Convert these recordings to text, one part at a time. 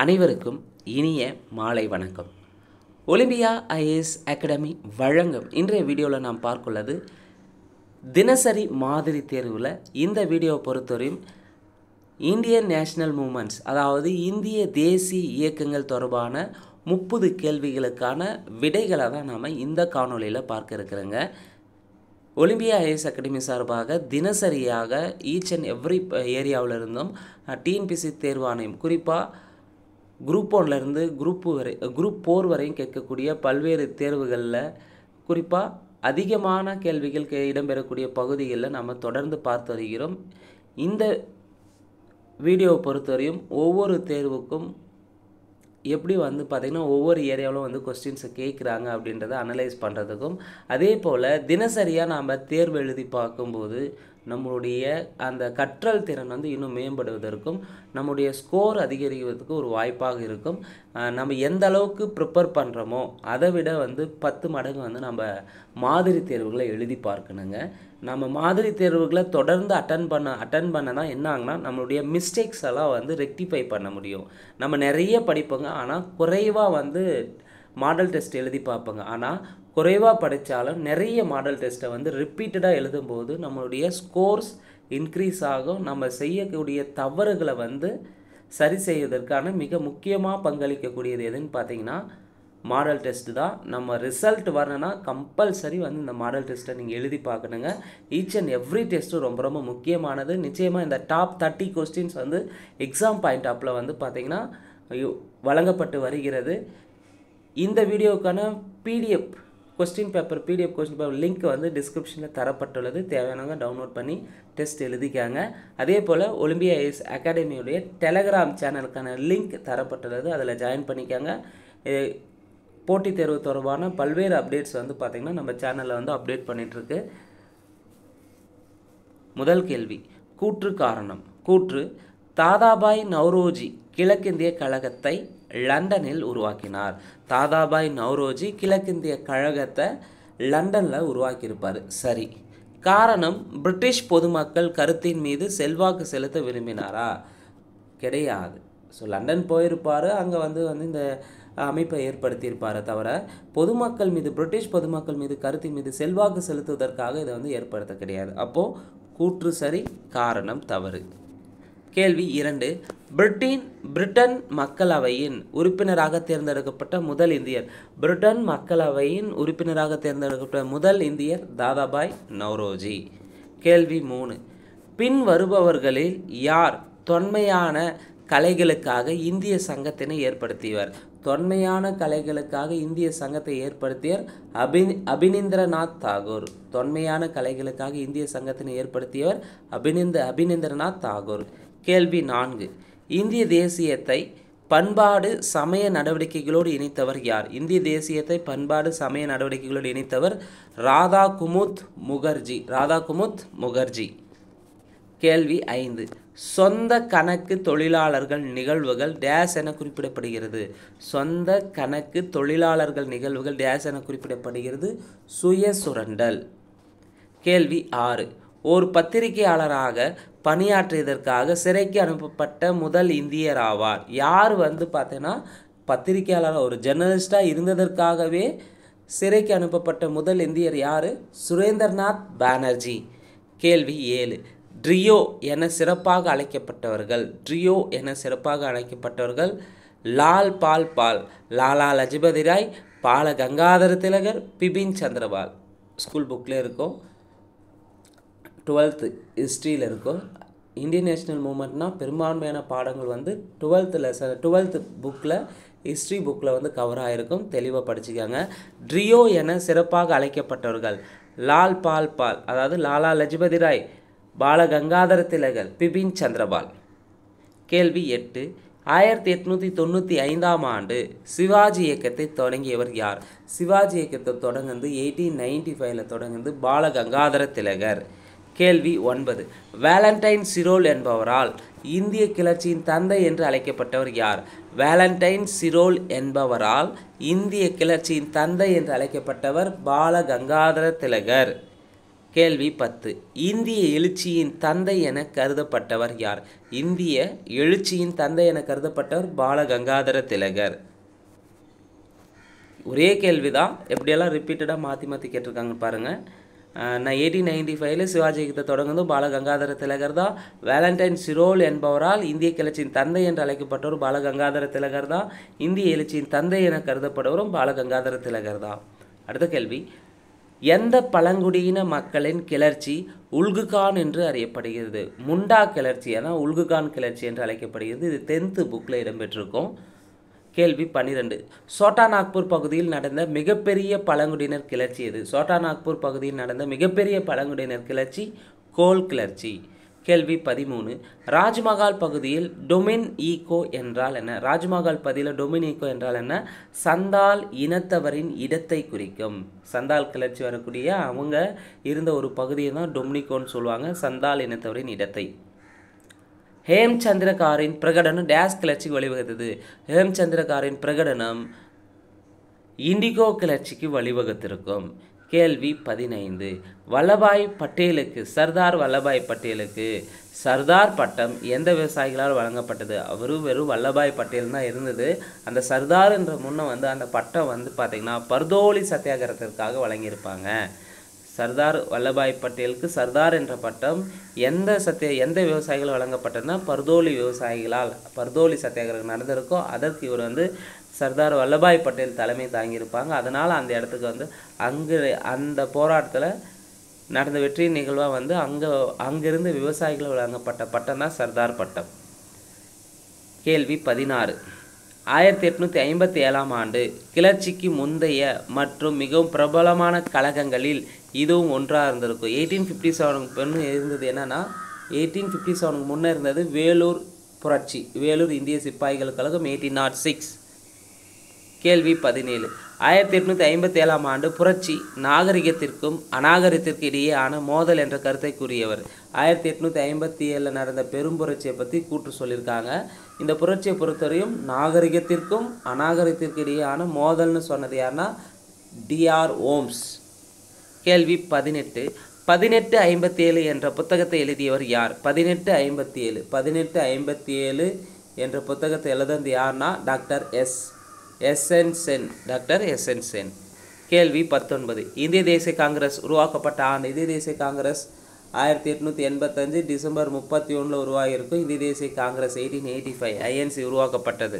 அனைவருக்கும் இனிய மாலை வணக்கம். ஒலிம்பியா ஐஏஎஸ் அகாடமி வழங்கும் இன்றைய வீடியோவில் நாம் பார்க்குள்ளது தினசரி மாதிரி தேர்வில். இந்த வீடியோவை பொறுத்தவரையும் இந்தியன் நேஷனல் மூமெண்ட்ஸ், அதாவது இந்திய தேசிய இயக்கங்கள் தொடர்பான 30 கேள்விகளுக்கான விடைகளை தான் நாம் இந்த காணொலியில் பார்க்க இருக்கிறோங்க. ஒலிம்பியா ஐஏஎஸ் அகாடமி சார்பாக தினசரியாக ஈச் அண்ட் எவ்ரி ஏரியாவில் இருந்தும் டிஎன்பிசி தேர்வாணையம் குறிப்பாக குரூப் 1லேருந்து குரூப் 4 வரையும் கேட்கக்கூடிய பல்வேறு தேர்வுகளில் குறிப்பாக அதிகமான கேள்விகள் இடம்பெறக்கூடிய பகுதிகளில் நம்ம தொடர்ந்து பார்த்து வருகிறோம். இந்த வீடியோவை பொறுத்தவரையும் ஒவ்வொரு தேர்வுக்கும் எப்படி பார்த்திங்கன்னா ஒவ்வொரு ஏரியாவிலும் கொஸ்டின்ஸை கேட்குறாங்க அப்படின்றத அனலைஸ் பண்ணுறதுக்கும், அதே போல் தினசரியாக நாம் தேர்வு எழுதி பார்க்கும்போது நம்மளுடைய அந்த கற்றல் திறன் இன்னும் மேம்படுவதற்கும் நம்முடைய ஸ்கோர் அதிகரிக்கிறதுக்கு ஒரு வாய்ப்பாக இருக்கும். நம்ம எந்த அளவுக்கு ப்ரிப்பேர் பண்ணுறோமோ அதை விட 10 மடங்கு நம்ம மாதிரி தேர்வுகளை எழுதி பார்க்கணுங்க. நம்ம மாதிரி தேர்வுகளை தொடர்ந்து அட்டன் பண்ண தான் என்ன ஆகுனா நம்மளுடைய மிஸ்டேக்ஸ் எல்லாம் ரெக்டிஃபை பண்ண முடியும். நம்ம நிறைய படிப்போங்க, ஆனால் குறைவாக மாடல் டெஸ்ட் எழுதி பார்ப்போங்க. ஆனால் குறைவாக படித்தாலும் நிறைய மாடல் டெஸ்ட்டை ரிப்பீட்டடாக எழுதும்போது நம்மளுடைய ஸ்கோர்ஸ் இன்க்ரீஸ் ஆகும். நம்ம செய்யக்கூடிய தவறுகளை சரி செய்வதற்கான மிக முக்கியமாக பங்களிக்கக்கூடியது எதுன்னு பார்த்தீங்கன்னா மாடல் டெஸ்ட்டு தான். நம்ம ரிசல்ட் வரணும்னா கம்பல்சரி இந்த மாடல் டெஸ்ட்டை நீங்கள் எழுதி பார்க்கணுங்க. ஈச் அண்ட் எவ்ரி டெஸ்ட்டும் ரொம்ப ரொம்ப முக்கியமானது. நிச்சயமாக இந்த டாப் 30 கொஸ்டின்ஸ் எக்ஸாம் பாயிண்ட் ஆப்பில் பார்த்தீங்கன்னா வழங்கப்பட்டு வருகிறது. இந்த வீடியோவுக்கான பிடிஎஃப் கொஸ்டின் பேப்பர் லிங்க் டிஸ்கிரிப்ஷனில் தரப்பட்டுள்ளது. தேவையானவங்க டவுன்லோட் பண்ணி டெஸ்ட் எழுதிக்காங்க. அதே போல் ஒலிம்பியா ஐஏஎஸ் அகாடமியுடைய டெலகிராம் சேனலுக்கான லிங்க் தரப்பட்டுள்ளது, அதில் ஜாயின் பண்ணிக்காங்க. போட்டித் தேர்வு தொடர்பான பல்வேறு அப்டேட்ஸ் பார்த்திங்கன்னா நம்ம சேனலில் அப்டேட் பண்ணிகிட்ருக்கு. முதல் கேள்வி, கூற்று காரணம். கூற்று: தாதாபாய் நவ்ரோஜி கிழக்கிந்திய கழகத்தை லண்டனில் உருவாக்கினார். தாதாபாய் நவ்ரோஜி கிழக்கிந்திய கழகத்தை லண்டனில் உருவாக்கியிருப்பார். சரி. காரணம்: பிரிட்டிஷ் பொதுமக்கள் கருத்தின் மீது செல்வாக்கு செலுத்த விரும்பினாரா? கிடையாது. ஸோ லண்டன் போயிருப்பார், அங்கே இந்த அமைப்பை ஏற்படுத்தியிருப்பார். தவிர பிரிட்டிஷ் பொதுமக்கள் மீது கருத்தின் மீது செல்வாக்கு செலுத்துவதற்காக இதை ஏற்படுத்த கிடையாது. அப்போது கூற்று சரி, காரணம் தவறு. கேள்வி 2, பிரிட்டன் மக்களவையின் உறுப்பினராக தேர்ந்தெடுக்கப்பட்ட முதல் இந்தியர். பிரிட்டன் மக்களவையின் உறுப்பினராக தேர்ந்தெடுக்கப்பட்ட முதல் இந்தியர் தாதாபாய் நவ்ரோஜி. கேள்வி 3, பின் வருபவர்களில் யார் தொன்மையான கலைகளுக்காக இந்திய சங்கத்தினை ஏற்படுத்தியவர்? தொன்மையான கலைகளுக்காக இந்திய சங்கத்தை ஏற்படுத்தியவர் அபினிந்திரநாத் தாகூர். தொன்மையான கலைகளுக்காக இந்திய சங்கத்தினை ஏற்படுத்தியவர் அபினிந்திரநாத் தாகூர். கேள்வி 4, இந்திய தேசியத்தை பண்பாடு சமய நடவடிக்கைகளோடு இணைத்தவர் யார்? இந்திய தேசியத்தை பண்பாடு சமய நடவடிக்கைகளோடு இணைத்தவர் ராதா குமுத் முகர்ஜி. கேள்வி 5, சொந்த கணக்கு தொழிலாளர்கள் நிகழ்வுகள் டேஸ் என குறிப்பிடப்படுகிறது. சொந்த கணக்கு தொழிலாளர்கள் நிகழ்வுகள் டேஸ் என குறிப்பிடப்படுகிறது. சுய சுரண்டல். கேள்வி 6, ஒரு பத்திரிகையாளராக பணியாற்றியதற்காக சிறைக்கு அனுப்பப்பட்ட முதல் இந்தியர் ஆவார். யார் பார்த்தீங்கன்னா பத்திரிகையாளர் ஒரு ஜெர்னலிஸ்டாக இருந்ததற்காகவே சிறைக்கு அனுப்பப்பட்ட முதல் இந்தியர் யார்? சுரேந்திரநாத் பானர்ஜி. கேள்வி 7, ட்ரியோ என சிறப்பாக அழைக்கப்பட்டவர்கள் லால் பால், லாலா லஜபதி ராய், பால கங்காதர திலகர், பிபின் சந்திரபால். ஸ்கூல் புக்கில் இருக்கும், 12th ஹிஸ்ட்ரியில் இருக்கும். இந்தியன் நேஷனல் மூமெண்ட்னால் பெரும்பான்மையான பாடங்கள் 12th புக்கில் ஹிஸ்ட்ரி புக்கில் கவர் ஆகிருக்கும். தெளிவாக படிச்சுக்காங்க. ட்ரியோ என சிறப்பாக அழைக்கப்பட்டவர்கள் லால் பால், அதாவது லாலா லஜபதி ராய், பால கங்காதர திலகர், பிபின் சந்திரபால். கேள்வி 8, 1895ஆம் ஆண்டு சிவாஜி இயக்கத்தை தொடங்கியவர் யார்? சிவாஜி இயக்கத்தை தொடங்குது 1895 தொடங்குது பால கங்காதர திலகர். கேள்வி 9, வேலண்டைன் சிரோல் என்பவரால் இந்திய கிளர்ச்சியின் தந்தை என்று அழைக்கப்பட்டவர் யார்? வேலண்டைன் சிரோல் என்பவரால் இந்திய கிளர்ச்சியின் தந்தை என்று அழைக்கப்பட்டவர் பால கங்காதர திலகர். கேள்வி 10. இந்திய எழுச்சியின் தந்தை என கருதப்பட்டவர் யார்? இந்திய எழுச்சியின் தந்தை என கருதப்பட்டவர் பாலகங்காதர திலகர். ஒரே கேள்வி தான், எப்படியெல்லாம் ரிப்பீட்டடாக மாற்றி மாற்றி கேட்டிருக்காங்க பாருங்கள். நான் 1895 சிவாஜி இயக்கத்தை தொடங்குனதும் பாலகங்காதர திலகர் தான். வேலண்டைன் சிரோல் என்பவரால் இந்திய கிளர்ச்சியின் தந்தை என்று அழைக்கப்பட்டவர் பாலகங்காதர திலகர் தான். இந்திய எழுச்சியின் தந்தை என கருதப்படுவரும் பாலகங்காதர திலகர் தான். அடுத்த கேள்வி, எந்த பழங்குடியின மக்களின் கிளர்ச்சி உல்குகான் என்று அறியப்படுகிறது? முண்டா கிளர்ச்சி என உல்குகான் கிளர்ச்சி என்று அழைக்கப்படுகிறது. இது 10th புக்கில் இடம்பெற்றிருக்கும். கேள்வி 12. சோட்டா நாக்பூர் பகுதியில் நடந்த மிகப்பெரிய பழங்குடியினர் கிளர்ச்சி எது? சோட்டா நாக்பூர் பகுதியில் நடந்த மிகப்பெரிய பழங்குடியினர் கிளர்ச்சி கோல் கிளர்ச்சி. கேள்வி 13. ராஜ்மஹால் பகுதியில் டொமின் ஈகோ என்றால் என்ன? ராஜ்மஹால் பகுதியில் டொமின் ஈகோ என்றால் என்ன? சந்தால் இனத்தவரின் இடத்தை குறிக்கும். சந்தால் கிளர்ச்சி வரக்கூடிய அவங்க இருந்த ஒரு பகுதியை தான் டொமினிகோன்னு சொல்லுவாங்க, சந்தால் இனத்தவரின் இடத்தை. ஹேம்சந்திரகாரின் பிரகடனம் டேஸ் கிளர்ச்சிக்கு வழிவகுத்தது? ஹேம்சந்திரகாரின் பிரகடனம் இண்டிகோ கிளர்ச்சிக்கு வழிவகுத்திருக்கும். கேள்வி 15. வல்லபாய் பட்டேலுக்கு, சர்தார் வல்லபாய் பட்டேலுக்கு சர்தார் பட்டம் எந்த விவசாயிகளால் வழங்கப்பட்டது? அவரும் வெறும் வல்லபாய் பட்டேல் தான் இருந்தது. அந்த சர்தார் என்ற முன்ன அந்த பட்டம் பார்த்திங்கன்னா பர்தோலி சத்தியாகிரகத்திற்காக வழங்கியிருப்பாங்க. சர்தார் வல்லபாய் பட்டேலுக்கு சர்தார் என்ற பட்டம் எந்த விவசாயிகள் வழங்கப்பட்டதுன்னா பர்தோலி விவசாயிகளால். பர்தோலி சத்தியாகிரகம் நடந்திருக்கோ அதற்கு இவர் சர்தார் வல்லபாய் பட்டேல் தலைமை தாங்கியிருப்பாங்க. அதனால் அந்த இடத்துக்கு அங்கு அந்த போராட்டத்தில் நடந்த வெற்றி நிகழ்வாக அங்கிருந்து விவசாயிகள் வழங்கப்பட்ட பட்டம் தான் சர்தார் பட்டம். கேள்வி 16. 1857 ஆண்டு கிளர்ச்சிக்கு முந்தைய மற்றும் மிகவும் பிரபலமான கழகங்களில் இதுவும் ஒன்றாக இருந்திருக்கும். 1857 பெண்ணு இருந்தது என்னன்னா, 1857 முன்னே இருந்தது வேலூர் புரட்சி, வேலூர் இந்திய சிப்பாய்கள் கழகம் 1806. கேள்வி 17. 1857 ஆண்டு புரட்சி நாகரிகத்திற்கும் அநாகரிகத்திற்கு இடையேயான மோதல் என்ற கருத்தை கூறியவர்? 1857 நடந்த பெரும் புரட்சியை பற்றி கூற்று சொல்லியிருக்காங்க. இந்த புரட்சியை பொறுத்தவரையும் நாகரிகத்திற்கும் அநாகரிகத்திற்கு இடையேயான மோதல்னு சொன்னது யாருன்னா டிஆர் ஓம்ஸ். கேள்வி 18. 1857 என்ற புத்தகத்தை எழுதியவர் யார்? 1857 என்ற புத்தகத்தை எழுதுவது யார்னா doctor S N Sen. Doctor S N Sen. கேள்வி 19. இந்திய தேசிய காங்கிரஸ் உருவாக்கப்பட்ட ஆண்டு? இந்திய தேசிய காங்கிரஸ் 1885 டிசம்பர் 31 உருவாகியிருக்கும். இந்திய தேசிய காங்கிரஸ் 1885 ஐஎன்சி உருவாக்கப்பட்டது.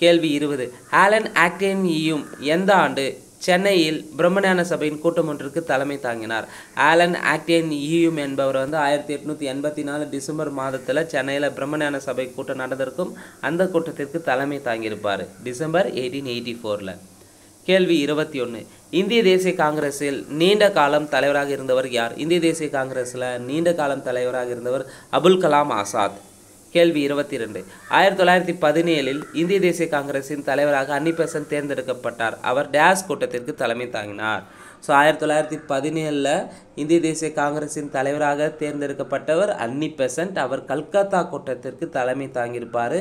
கேள்வி 20. ஆலன் ஆக்டேனியும் எந்த ஆண்டு சென்னையில் பிரம்மஞான சபையின் கூட்டம் ஒன்றிற்கு தலைமை தாங்கினார்? ஆலன் ஆக்டேனியும் என்பவர் 1884 டிசம்பர் மாதத்தில் சென்னையில் பிரம்மஞான சபை கூட்டம் நடந்திருக்கும். அந்த கூட்டத்திற்கு தலைமை தாங்கியிருப்பார் டிசம்பர் 1884. கேள்வி 21. இந்திய தேசிய காங்கிரஸில் நீண்ட காலம் தலைவராக இருந்தவர் யார்? இந்திய தேசிய காங்கிரஸில் நீண்ட காலம் தலைவராக இருந்தவர் அபுல் கலாம் ஆசாத். கேள்வி 22. 1917 இந்திய தேசிய காங்கிரஸின் தலைவராக அன்னி பெசன்ட் தேர்ந்தெடுக்கப்பட்டார். அவர் டேஸ் கூட்டத்திற்கு தலைமை தாங்கினார். ஸோ 1917 இந்திய தேசிய காங்கிரஸின் தலைவராக தேர்ந்தெடுக்கப்பட்டவர் அன்னி பெசன்ட். அவர் கல்கத்தா கூட்டத்திற்கு தலைமை தாங்கியிருப்பார்.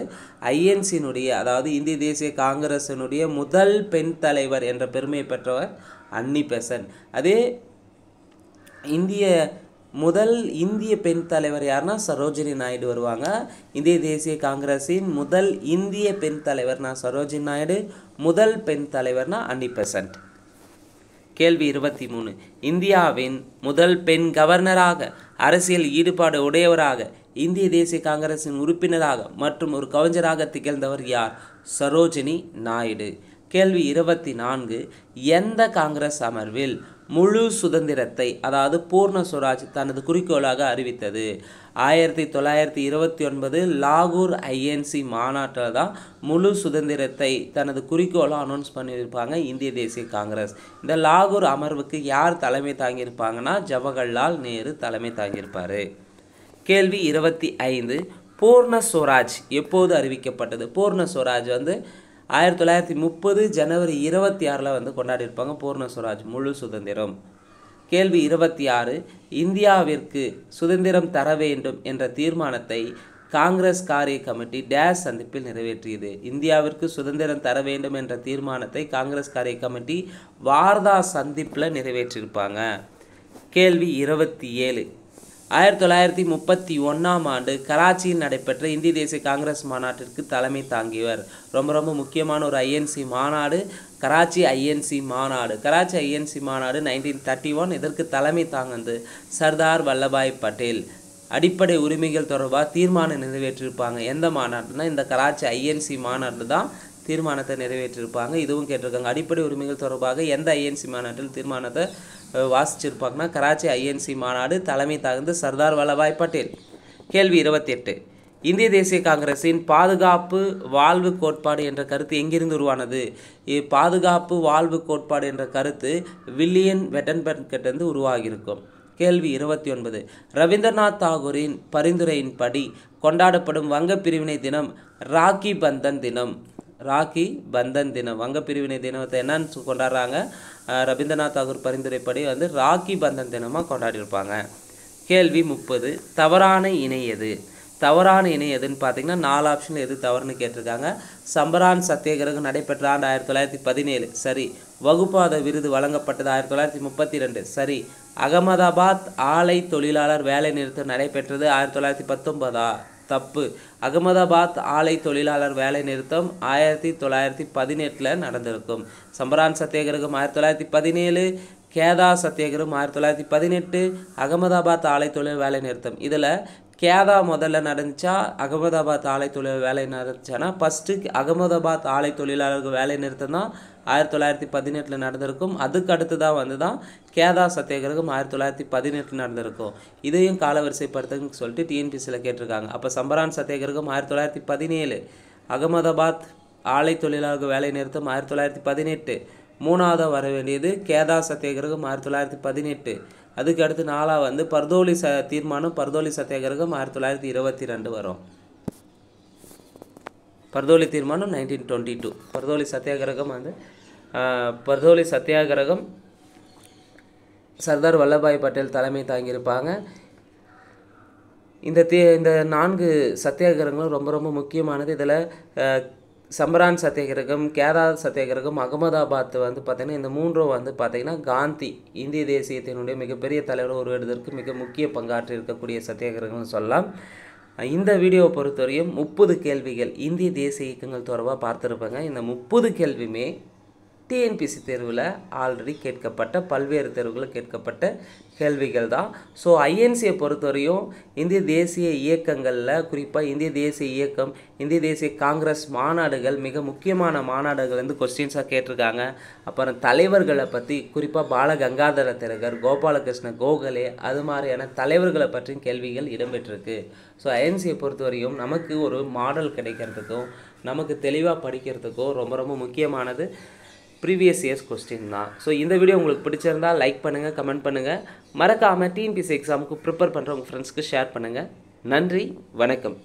ஐஎன்சியினுடைய அதாவது இந்திய தேசிய காங்கிரஸினுடைய முதல் பெண் தலைவர் என்ற பெருமையை பெற்றவர் அன்னி பெசன்ட். அதே முதல் இந்திய பெண் தலைவர் யாருன்னா சரோஜினி நாயுடு வருவாங்க. இந்திய தேசிய காங்கிரஸின் முதல் இந்திய பெண் தலைவர்னா சரோஜினி நாயுடு, முதல் பெண் தலைவர்னா அன்னி பெசன்ட். கேள்வி 23. இந்தியாவின் முதல் பெண் கவர்னராக, அரசியல் ஈடுபாடு உடையவராக, இந்திய தேசிய காங்கிரஸின் உறுப்பினராக மற்றும் ஒரு கவிஞராக திகழ்ந்தவர் யார்? சரோஜினி நாயுடு. கேள்வி 24. எந்த காங்கிரஸ் அமர்வில் முழு சுதந்திரத்தை அதாவது பூர்ண சுவராஜ் தனது குறிக்கோளாக அறிவித்தது? 1929 லாகூர் ஐஎன்சி மாநாட்டில் தான் முழு சுதந்திரத்தை தனது குறிக்கோளாக அனௌன்ஸ் பண்ணியிருப்பாங்க இந்திய தேசிய காங்கிரஸ். இந்த லாகூர் அமர்வுக்கு யார் தலைமை தாங்கியிருப்பாங்கன்னா ஜவஹர்லால் நேரு தலைமை தாங்கியிருப்பார். கேள்வி 25. பூர்ண சுவராஜ் எப்போது அறிவிக்கப்பட்டது? பூர்ண சுவராஜ் 1930 ஜனவரி 26 கொண்டாடியிருப்பாங்க பூர்ண சுவராஜ், முழு சுதந்திரம். கேள்வி 26. இந்தியாவிற்கு சுதந்திரம் தர வேண்டும் என்ற தீர்மானத்தை காங்கிரஸ் காரிய கமிட்டி டேஸ் சந்திப்பில் நிறைவேற்றியது? இந்தியாவிற்கு சுதந்திரம் தர வேண்டும் என்ற தீர்மானத்தை காங்கிரஸ் காரிய கமிட்டி வார்தா சந்திப்பில் நிறைவேற்றியிருப்பாங்க. கேள்வி 27. 1931ஆம் ஆண்டு கராச்சியில் நடைபெற்ற இந்திய தேசிய காங்கிரஸ் மாநாட்டிற்கு தலைமை தாங்கியவர். ரொம்ப முக்கியமான ஒரு ஐஎன்சி மாநாடு, கராச்சி ஐஎன்சி மாநாடு. கராச்சி ஐஎன்சி மாநாடு 1931. இதற்கு தலைமை தாங்கந்து சர்தார் வல்லபாய் பட்டேல். அடிப்படை உரிமைகள் தொடர்பாக தீர்மானம் நிறைவேற்றியிருப்பாங்க. எந்த மாநாடுனா இந்த கராச்சி ஐஎன்சி மாநாடு தான் தீர்மானத்தை நிறைவேற்றியிருப்பாங்க. இதுவும் கேட்டிருக்காங்க. அடிப்படை உரிமைகள் தொடர்பாக எந்த ஐஎன்சி மாநாட்டில் தீர்மானத்தை வாசிச்சிருப்பாங்கன்னா கராச்சி ஐஎன்சி மாநாடு. தலைமை தாங்கந்து சர்தார் வல்லபாய் பட்டேல். கேள்வி 28. இந்திய தேசிய காங்கிரஸின் பாதுகாப்பு வாழ்வு கோட்பாடு என்ற கருத்து எங்கிருந்து உருவானது? பாதுகாப்பு வாழ்வு கோட்பாடு என்ற கருத்து வில்லியம் வெட்டன்பர்க்கிட்டேருந்து உருவாகியிருக்கும். கேள்வி 29. ரவீந்திரநாத் தாகூரின் பரிந்துரையின்படி கொண்டாடப்படும் வங்க பிரிவினை தினம் ராக்கி பந்தன் தினம். ராக்கி பந்தன் தினம் வங்க பிரிவினை தினத்தை என்னன்னு கொண்டாடுறாங்க? ரவீந்திரநாத் தாகூர் பரிந்துரைப்படி ராக்கி பந்தன் தினமாக கொண்டாடியிருப்பாங்க. கேள்வி 30. தவறான இணை எது? தவறான இணை எதுன்னு பார்த்தீங்கன்னா 4 ஆப்ஷனில் எது தவறுன்னு கேட்டிருக்காங்க. சம்பரான் சத்தியாகிரகம் நடைபெற்ற ஆண்டு 1917. சரி. வகுப்பாத விருது வழங்கப்பட்டது 1932. சரி. அகமதாபாத் ஆலை தொழிலாளர் வேலை நிறுத்தம் நடைபெற்றது 1919. தப்பு. அகமதாபாத் ஆலை தொழிலாளர் வேலை நிறுத்தம் 1918 நடந்திருக்கும். சம்பரான் சத்தியாகிரகம் 1917, கேதா சத்தியாகிரகம் 1918, அகமதாபாத் ஆலை தொழில் வேலை நிறுத்தம். இதில் கேதா முதல்ல நடந்துச்சா அகமதாபாத் ஆலை தொழில் வேலை நடந்துச்சானா ஃபஸ்ட்டு அகமதாபாத் ஆலை தொழிலாளர்கள் வேலை நிறுத்தம் தான் 1918 நடந்திருக்கும். அதுக்கு அடுத்து தான் கேதா சத்தியாகிரகம் 1918 நடந்திருக்கும். இதையும் காலவரிசைப்படுத்துன்னு சொல்லிட்டு டிஎன்பிசியில் கேட்டிருக்காங்க. அப்போ சம்பரான் சத்தியாகிரகம் 1917, அகமதாபாத் ஆலை தொழிலாளர்கள் வேலை நிறுத்தம் 1918, மூணாவது வர வேண்டியது கேதா சத்தியாகிரகம் 1918. அதுக்கு அடுத்து 4 பர்தோலி தீர்மானம் பர்தோலி சத்தியாகிரகம் 1922 வரும். பர்தோலி தீர்மானம் 1922. பர்தோலி சத்தியாகிரகம் பர்தோலி சத்தியாகிரகம் சர்தார் வல்லபாய் பட்டேல் தலைமை தாங்கியிருப்பாங்க. இந்த 4 சத்தியாகிரகங்களும் ரொம்ப முக்கியமானது. இதில் சம்பரான் சத்தியாகிரகம், கேதா சத்தியாகிரகம், அகமதாபாத் பார்த்திங்கன்னா இந்த 3 பார்த்திங்கன்னா காந்தி இந்திய தேசியத்தினுடைய மிகப்பெரிய தலைவர் உருவெடுவதற்கு மிக முக்கிய பங்காற்றி இருக்கக்கூடிய சத்தியாகிரகம்னு சொல்லலாம். இந்த வீடியோவை பொறுத்தவரையும் 30 கேள்விகள் இந்திய தேசிய இயக்கங்கள் தொடர்பாக பார்த்துருப்பாங்க. இந்த 30 கேள்வியுமே டிஎன்பிசி தேர்வில் ஆல்ரெடி கேட்கப்பட்ட பல்வேறு தேர்வுகளில் கேட்கப்பட்ட கேள்விகள் தான். ஸோ ஐஎன்சியை பொறுத்தவரையும் இந்திய தேசிய இயக்கங்களில் குறிப்பாக இந்திய தேசிய இயக்கம், இந்திய தேசிய காங்கிரஸ் மாநாடுகள் மிக முக்கியமான மாநாடுகள் கொஸ்டின்ஸாக கேட்டிருக்காங்க. அப்புறம் தலைவர்களை பற்றி குறிப்பாக பாலகங்காதர திலகர், கோபாலகிருஷ்ண கோகலே அது மாதிரியான தலைவர்களை பற்றியும் கேள்விகள் இடம்பெற்றிருக்கு. ஸோ ஐஎன்சியை பொறுத்தவரையும் நமக்கு ஒரு மாடல் கிடைக்கிறதுக்கும் நமக்கு தெளிவாக படிக்கிறதுக்கும் ரொம்ப முக்கியமானது ப்ரீவியஸ் இயர்ஸ் கொஸ்டின் தான். ஸோ இந்த வீடியோ உங்களுக்கு பிடிச்சிருந்தால் லைக் பண்ணுங்கள், கமெண்ட் பண்ணுங்கள். மறக்காமல் டிஎன்பிசி எக்ஸாமுக்கு ப்ரிப்பேர் பண்ணுற உங்கள் ஃப்ரெண்ட்ஸ்க்கு ஷேர் பண்ணுங்கள். நன்றி, வணக்கம்.